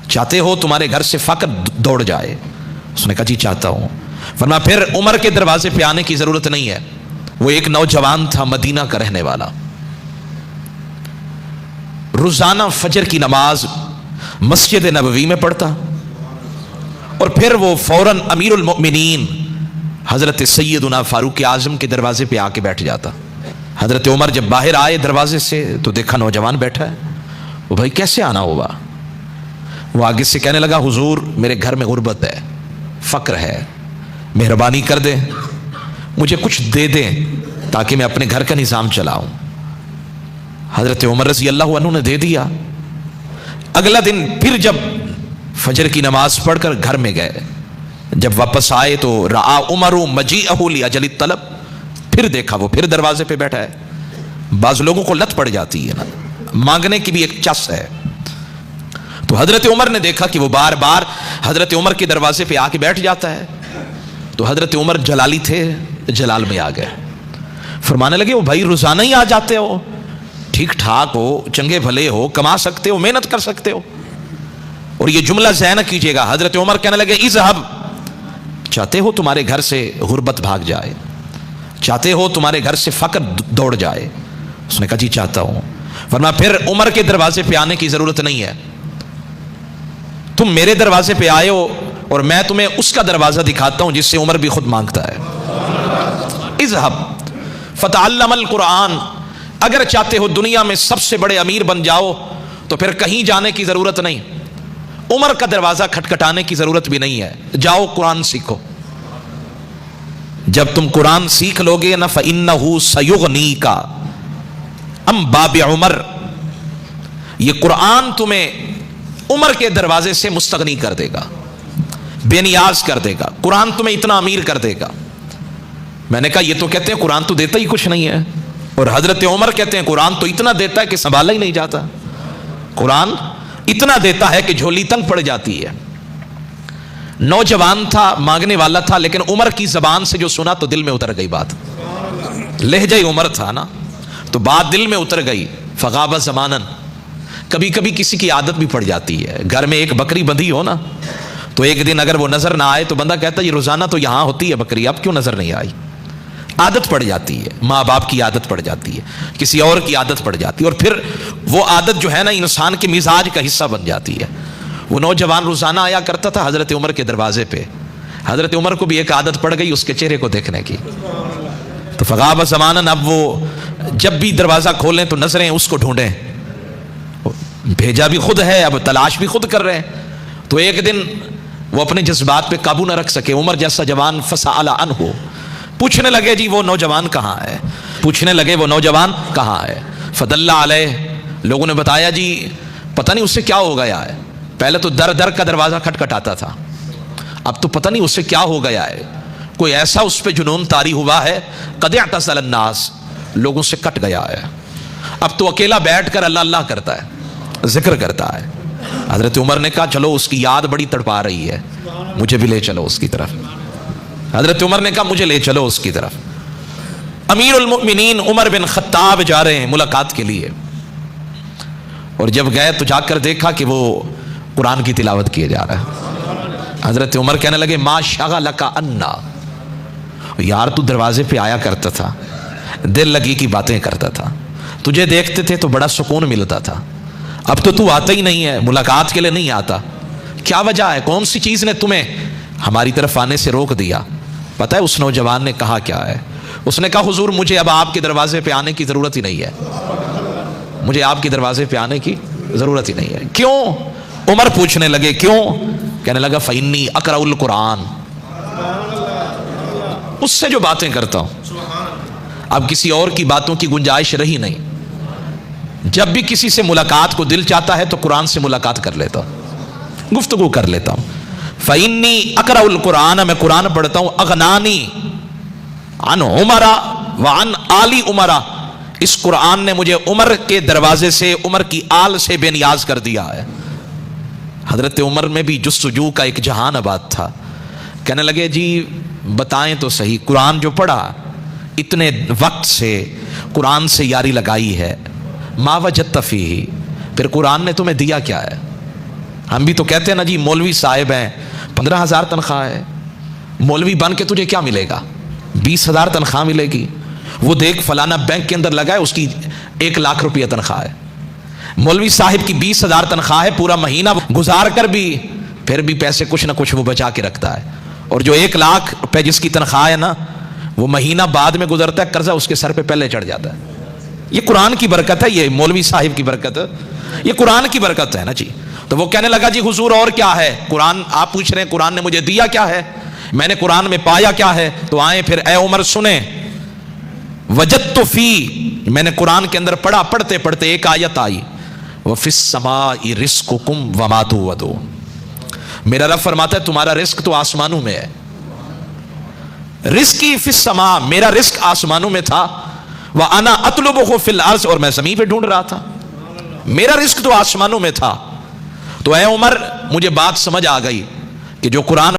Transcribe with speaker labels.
Speaker 1: चाहते हो तुम्हारे घर से फक्र दौड़ जाए? उसने कहा जी चाहता हूं। फरमाया फिर उमर के दरवाजे पे आने की जरूरत नहीं है। वो एक नौजवान था मदीना का रहने वाला, रोजाना फजर की नमाज मस्जिद नबवी में पढ़ता और फिर वो फौरन अमीरुल मोमिनीन हजरत सैयदुना फारूक आजम के दरवाजे पे आके बैठ जाता। हजरत उमर जब बाहर आए दरवाजे से तो देखा नौजवान बैठा है। वो भाई कैसे आना होगा? वो आगे से कहने लगा हुजूर मेरे घर में गुर्बत है, फक्र है, मेहरबानी कर दे, मुझे कुछ दे दें ताकि मैं अपने घर का निज़ाम चलाऊं। हजरत उमर रज़ी अल्लाह अन्हु ने दे दिया। अगला दिन फिर जब फजर की नमाज पढ़कर घर में गए, जब वापस आए तो रआ उमरु मजीअहु लिअजलि तलब, फिर देखा वो फिर दरवाजे पे बैठा है। बाज लोगों को लत पड़ जाती है ना, मांगने की भी एक चस है। तो हजरत उमर ने देखा कि वो बार बार हजरत उमर के दरवाजे पे आके बैठ जाता है। तो हजरत उमर जलाली थे, जलाल में आ गए। फरमाने लगे वो भाई रोजाना ही आ जाते हो, ठीक ठाक हो, चंगे भले हो, कमा सकते हो, मेहनत कर सकते हो। और ये जुमला ज़हन कीजिएगा, हजरत उमर कहने लगे इज़हब, चाहते हो तुम्हारे घर से गुर्बत भाग जाए, चाहते हो तुम्हारे घर से फक्र दौड़ जाए? उसने कहा जी चाहता हूं। वरना फिर उमर के दरवाजे पे आने की जरूरत नहीं है, तुम मेरे दरवाजे पे आए हो और मैं तुम्हें उसका दरवाजा दिखाता हूं जिससे उमर भी खुद मांगता है। इज़हब फतअल्लमल कुरान, अगर चाहते हो दुनिया में सबसे बड़े अमीर बन जाओ तो फिर कहीं जाने की जरूरत नहीं, उमर का दरवाजा खटखटाने की जरूरत भी नहीं है, जाओ कुरान सीखो। जब तुम कुरान सीख लोगे ना फ़इन्नहु सयुग़नीका अम बाबि उमर, ये कुरान तुम्हें उमर के दरवाजे से मुस्तगनी कर देगा, बेनियाज कर देगा, कुरान तुम्हें इतना अमीर कर देगा। मैंने कहा ये तो कहते हैं कुरान तो देता ही कुछ नहीं है, और हजरत उमर कहते हैं कुरान तो इतना देता है कि संभाला ही नहीं जाता, कुरान इतना देता है कि झोली तंग पड़ जाती है। नौजवान था, मांगने वाला था, लेकिन उमर की जबान से जो सुना तो दिल में उतर गई बात। लहजा ही उमर था ना, तो बात दिल में उतर गई। फ़ग़ाबा ज़मानन, कभी कभी किसी की आदत भी पड़ जाती है, घर में एक बकरी बंधी हो ना, तो एक दिन अगर वो नजर ना आए तो बंदा कहता है ये रोजाना तो यहां होती है बकरी, अब क्यों नजर नहीं आई? आदत पड़ जाती है, माँ बाप की आदत पड़ जाती है, किसी और की आदत पड़ जाती है, और फिर वो आदत जो है ना इंसान के मिजाज का हिस्सा बन जाती है। वो नौजवान रोजाना आया करता था हजरत उमर के दरवाजे पे। हजरत उमर को भी एक आदत पड़ गई उसके चेहरे को देखने की। तो फ़ग़ाबा ज़मानन, अब वो जब भी दरवाजा खोलें तो नजरें उसको ढूंढें, भेजा भी खुद है, अब तलाश भी खुद कर रहे हैं। तो एक दिन वो अपने जज्बात पे काबू ना रख सके, उमर जैसा जवान फ़सअला अन्हु, पूछने लगे जी वो नौजवान कहाँ है, पूछने लगे वो नौजवान कहाँ है। फदल्ला अलैह, लोगों ने बताया जी पता नहीं उससे क्या हो गया है, पहले तो दर दर का दरवाजा खटखटाता था, अब तो पता नहीं उससे क्या हो गया है, कोई ऐसा उस पर जुनून तारी हुआ है, क़द अअतज़ल अन्नास, लोगों से कट गया है, अब तो अकेला बैठ कर अल्लाह अल्लाह करता है, जिक्र करता है। हजरत उमर ने कहा चलो उसकी याद बड़ी तड़पा रही है, मुझे भी ले चलो उसकी तरफ। हजरत उमर ने कहा मुझे ले चलो उसकी तरफ। अमीरुल मोमिनीन उमर बिन खत्ताब जा रहे हैं मुलाकात के लिए, और जब गए तो जाकर देखा कि वो कुरान की तिलावत किए जा रहा है। हजरत उमर कहने लगे मा शगलका अन्ना, यार तू दरवाजे पे आया करता था, दिल लगी की बातें करता था, तुझे देखते थे तो बड़ा सुकून मिलता था, अब तो तू आता ही नहीं है, मुलाकात के लिए नहीं आता, क्या वजह है, कौन सी चीज ने तुम्हें हमारी तरफ आने से रोक दिया? पता है उस नौजवान ने कहा क्या है? उसने कहा हुजूर मुझे अब आपके दरवाजे पे आने की जरूरत ही नहीं है, मुझे आपके दरवाजे पे आने की जरूरत ही नहीं है। क्यों? उमर पूछने लगे क्यों? कहने लगा फ़इन्नी अक़रउल कुरान, उससे जो बातें करता हूं, अब किसी और की बातों की गुंजाइश रही नहीं। जब भी किसी से मुलाकात को दिल चाहता है तो कुरान से मुलाकात कर लेता हूं, गुफ्तगू कर लेता हूं। फ़इन्नी अक़रउल कुरान, मैं कुरान पढ़ता हूं, अग़नानी अन उमरा व अन आली उमरा, इस कुरान ने मुझे उमर के दरवाजे से, उमर की आल से बेनियाज कर दिया है। हजरत उमर में भी जुस्तजू का एक जहान आबाद था। कहने लगे जी बताएं तो सही, कुरान जो पढ़ा, इतने वक्त से कुरान से यारी लगाई है, मा वजदत फीही, फिर कुरान ने तुम्हें दिया क्या है? ہم بھی تو کہتے ہیں نا جی مولوی صاحب ہیں 15,000 تنخواہ ہے، مولوی بن کے تجھے کیا ملے گا؟ 20,000 تنخواہ ملے گی۔ وہ دیکھ فلانا بینک کے اندر لگا ہے، اس کی 1,00,000 روپیہ تنخواہ ہے۔ مولوی صاحب کی 20,000 تنخواہ ہے، پورا مہینہ گزار کر بھی پھر بھی پیسے کچھ نہ کچھ وہ بچا کے رکھتا ہے، اور جو 1,00,000 روپے جس کی تنخواہ ہے نا، وہ مہینہ بعد میں گزرتا ہے، قرضہ اس کے سر پہ پہلے چڑھ جاتا ہے۔ یہ قرآن کی برکت ہے، یہ مولوی صاحب کی برکت ہے، یہ قرآن کی برکت ہے نا جی۔ تو وہ کہنے لگا جی حضور اور کیا ہے؟ قرآن آپ پوچھ رہے ہیں قرآن نے مجھے دیا کیا ہے، میں نے قرآن میں پایا کیا ہے؟ تو آئیں پھر اے عمر سنیں، وجدت فی، میں نے قرآن کے اندر پڑھا، پڑھتے پڑھتے ایک آیت آئی، وفی السماء رزقکم وما توعدون، میرا رب فرماتا ہے تمہارا رزق تو آسمانوں میں ہے، رزقی فی السماء، میرا رزق آسمانوں میں تھا، وانا اطلبہ فی الارض، اور میں زمین پہ ڈھونڈ رہا تھا، میرا رزق تو آسمانوں میں تھا۔ تو اے عمر مجھے بات سمجھ آ گئی کہ جو قرآن